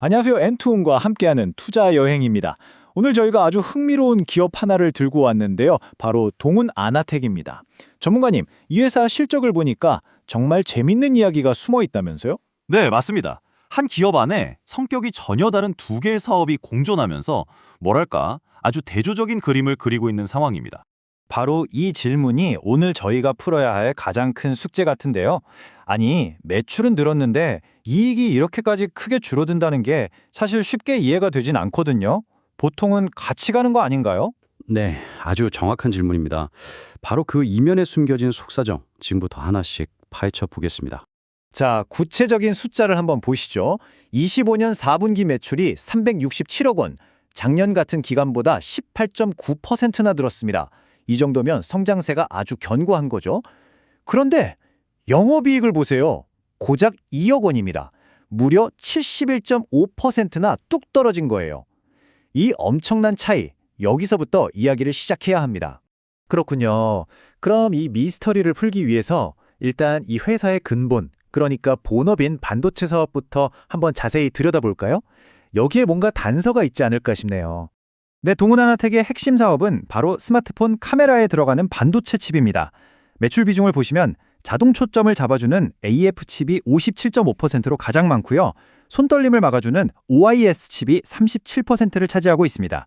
안녕하세요. 엔투움과 함께하는 투자 여행입니다. 오늘 저희가 아주 흥미로운 기업 하나를 들고 왔는데요. 바로 동훈 아나텍입니다. 전문가님, 이 회사 실적을 보니까 정말 재밌는 이야기가 숨어 있다면서요? 네, 맞습니다. 한 기업 안에 성격이 전혀 다른 두 개의 사업이 공존하면서 뭐랄까 아주 대조적인 그림을 그리고 있는 상황입니다. 바로 이 질문이 오늘 저희가 풀어야 할 가장 큰 숙제 같은데요. 아니, 매출은 늘었는데 이익이 이렇게까지 크게 줄어든다는 게 사실 쉽게 이해가 되진 않거든요. 보통은 같이 가는 거 아닌가요? 네, 아주 정확한 질문입니다. 바로 그 이면에 숨겨진 속사정, 지금부터 하나씩 파헤쳐 보겠습니다. 자, 구체적인 숫자를 한번 보시죠. 25년 4분기 매출이 367억 원, 작년 같은 기간보다 18.9%나 늘었습니다. 이 정도면 성장세가 아주 견고한 거죠. 그런데 영업이익을 보세요. 고작 2억 원입니다. 무려 71.5%나 뚝 떨어진 거예요. 이 엄청난 차이, 여기서부터 이야기를 시작해야 합니다. 그렇군요. 그럼 이 미스터리를 풀기 위해서 일단 이 회사의 근본, 그러니까 본업인 반도체 사업부터 한번 자세히 들여다볼까요? 여기에 뭔가 단서가 있지 않을까 싶네요. 네, 동훈하나텍의 핵심 사업은 바로 스마트폰 카메라에 들어가는 반도체 칩입니다. 매출 비중을 보시면 자동 초점을 잡아주는 AF 칩이 57.5%로 가장 많고요. 손떨림을 막아주는 OIS 칩이 37%를 차지하고 있습니다.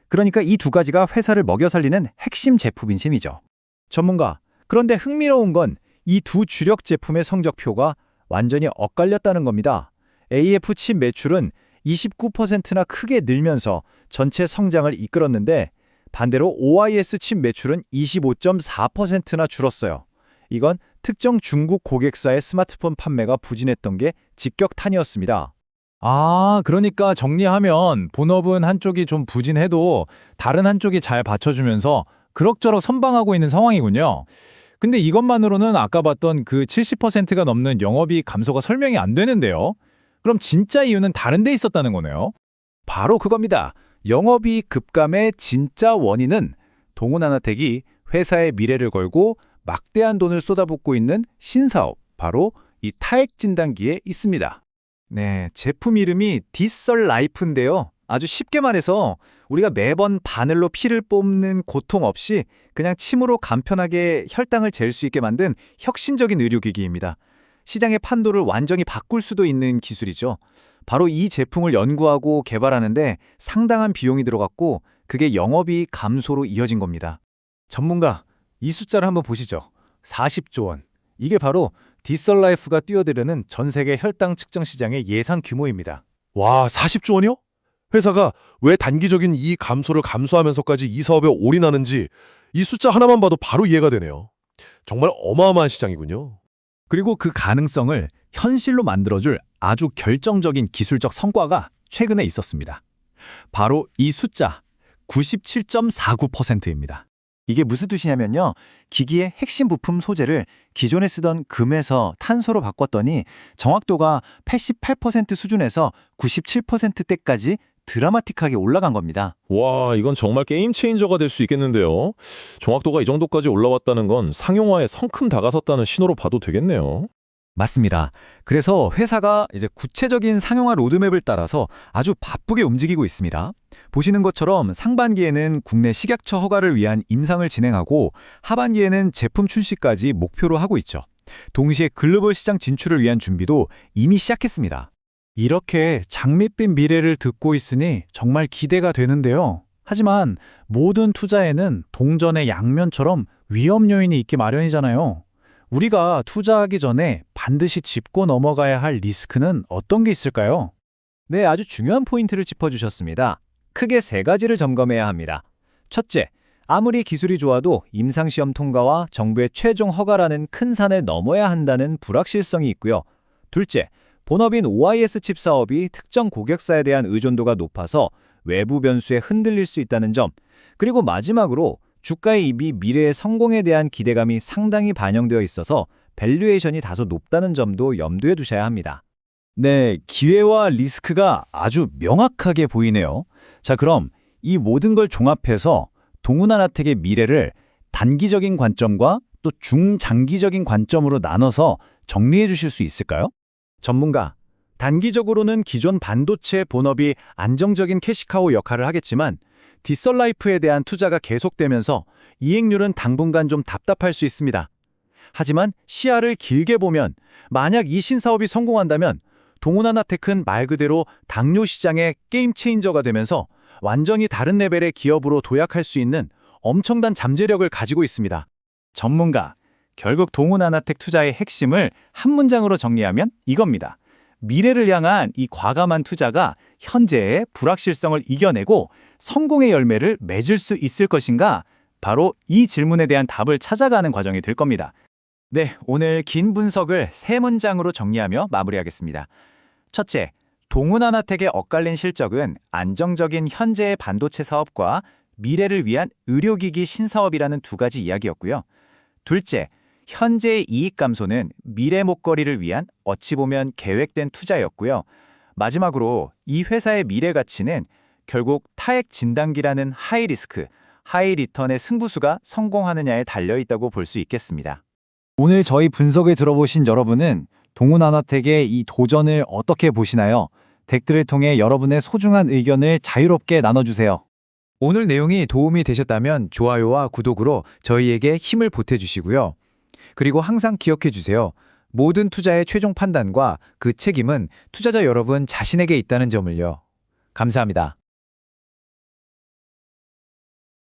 그러니까 이 두 가지가 회사를 먹여 살리는 핵심 제품인 셈이죠. 전문가, 그런데 흥미로운 건 이 두 주력 제품의 성적표가 완전히 엇갈렸다는 겁니다. AF 칩 매출은 29%나 크게 늘면서 전체 성장을 이끌었는데 반대로 OIS 칩 매출은 25.4%나 줄었어요. 이건 특정 중국 고객사의 스마트폰 판매가 부진했던 게 직격탄이었습니다. 그러니까 정리하면 본업은 한쪽이 좀 부진해도 다른 한쪽이 잘 받쳐주면서 그럭저럭 선방하고 있는 상황이군요. 근데 이것만으로는 아까 봤던 그 70%가 넘는 영업이익 감소가 설명이 안 되는데요. 그럼 진짜 이유는 다른 데 있었다는 거네요. 바로 그겁니다. 영업이익 급감의 진짜 원인은 동훈하나텍이 회사의 미래를 걸고 막대한 돈을 쏟아붓고 있는 신사업, 바로 이 타액 진단기에 있습니다. 네, 제품 이름이 디썰라이프인데요. 아주 쉽게 말해서 우리가 매번 바늘로 피를 뽑는 고통 없이 그냥 침으로 간편하게 혈당을 잴 수 있게 만든 혁신적인 의료기기입니다. 시장의 판도를 완전히 바꿀 수도 있는 기술이죠. 바로 이 제품을 연구하고 개발하는데 상당한 비용이 들어갔고 그게 영업이익 감소로 이어진 겁니다. 전문가, 이 숫자를 한번 보시죠. 40조 원. 이게 바로 디썰라이프가 뛰어들려는 전 세계 혈당 측정 시장의 예상 규모입니다. 와, 40조 원이요? 회사가 왜 단기적인 이익 감소를 감수하면서까지 이 사업에 올인하는지 이 숫자 하나만 봐도 바로 이해가 되네요. 정말 어마어마한 시장이군요. 그리고 그 가능성을 현실로 만들어줄 아주 결정적인 기술적 성과가 최근에 있었습니다. 바로 이 숫자 97.49%입니다. 이게 무슨 뜻이냐면요. 기기의 핵심 부품 소재를 기존에 쓰던 금에서 탄소로 바꿨더니 정확도가 88% 수준에서 97%대까지 드라마틱하게 올라간 겁니다. 와, 이건 정말 게임 체인저가 될 수 있겠는데요. 정확도가 이 정도까지 올라왔다는 건 상용화에 성큼 다가섰다는 신호로 봐도 되겠네요. 맞습니다. 그래서 회사가 이제 구체적인 상용화 로드맵을 따라서 아주 바쁘게 움직이고 있습니다. 보시는 것처럼 상반기에는 국내 식약처 허가를 위한 임상을 진행하고 하반기에는 제품 출시까지 목표로 하고 있죠. 동시에 글로벌 시장 진출을 위한 준비도 이미 시작했습니다. 이렇게 장밋빛 미래를 듣고 있으니 정말 기대가 되는데요. 하지만 모든 투자에는 동전의 양면처럼 위험 요인이 있기 마련이잖아요. 우리가 투자하기 전에 반드시 짚고 넘어가야 할 리스크는 어떤 게 있을까요? 네, 아주 중요한 포인트를 짚어주셨습니다. 크게 세 가지를 점검해야 합니다. 첫째, 아무리 기술이 좋아도 임상시험 통과와 정부의 최종 허가라는 큰 산을 넘어야 한다는 불확실성이 있고요. 둘째, 본업인 OIS 칩 사업이 특정 고객사에 대한 의존도가 높아서 외부 변수에 흔들릴 수 있다는 점. 그리고 마지막으로 주가의 이미 미래의 성공에 대한 기대감이 상당히 반영되어 있어서 밸류에이션이 다소 높다는 점도 염두에 두셔야 합니다. 네, 기회와 리스크가 아주 명확하게 보이네요. 자, 그럼 이 모든 걸 종합해서 동훈하나텍의 미래를 단기적인 관점과 또 중장기적인 관점으로 나눠서 정리해 주실 수 있을까요? 전문가, 단기적으로는 기존 반도체 본업이 안정적인 캐시카우 역할을 하겠지만 디설라이프에 대한 투자가 계속되면서 이익률은 당분간 좀 답답할 수 있습니다. 하지만 시야를 길게 보면 만약 이 신사업이 성공한다면 동훈하나테크는 말 그대로 당뇨 시장의 게임 체인저가 되면서 완전히 다른 레벨의 기업으로 도약할 수 있는 엄청난 잠재력을 가지고 있습니다. 전문가, 결국 동훈하나텍 투자의 핵심을 한 문장으로 정리하면 이겁니다. 미래를 향한 이 과감한 투자가 현재의 불확실성을 이겨내고 성공의 열매를 맺을 수 있을 것인가? 바로 이 질문에 대한 답을 찾아가는 과정이 될 겁니다. 네, 오늘 긴 분석을 세 문장으로 정리하며 마무리하겠습니다. 첫째, 동훈하나텍의 엇갈린 실적은 안정적인 현재의 반도체 사업과 미래를 위한 의료기기 신사업이라는 두 가지 이야기였고요. 둘째, 현재의 이익 감소는 미래 목걸이를 위한 어찌 보면 계획된 투자였고요. 마지막으로 이 회사의 미래 가치는 결국 타액 진단기라는 하이 리스크, 하이 리턴의 승부수가 성공하느냐에 달려있다고 볼 수 있겠습니다. 오늘 저희 분석을 들어보신 여러분은 동훈하나텍의 이 도전을 어떻게 보시나요? 댓글을 통해 여러분의 소중한 의견을 자유롭게 나눠주세요. 오늘 내용이 도움이 되셨다면 좋아요와 구독으로 저희에게 힘을 보태주시고요. 그리고 항상 기억해 주세요. 모든 투자의 최종 판단과 그 책임은 투자자 여러분 자신에게 있다는 점을요. 감사합니다.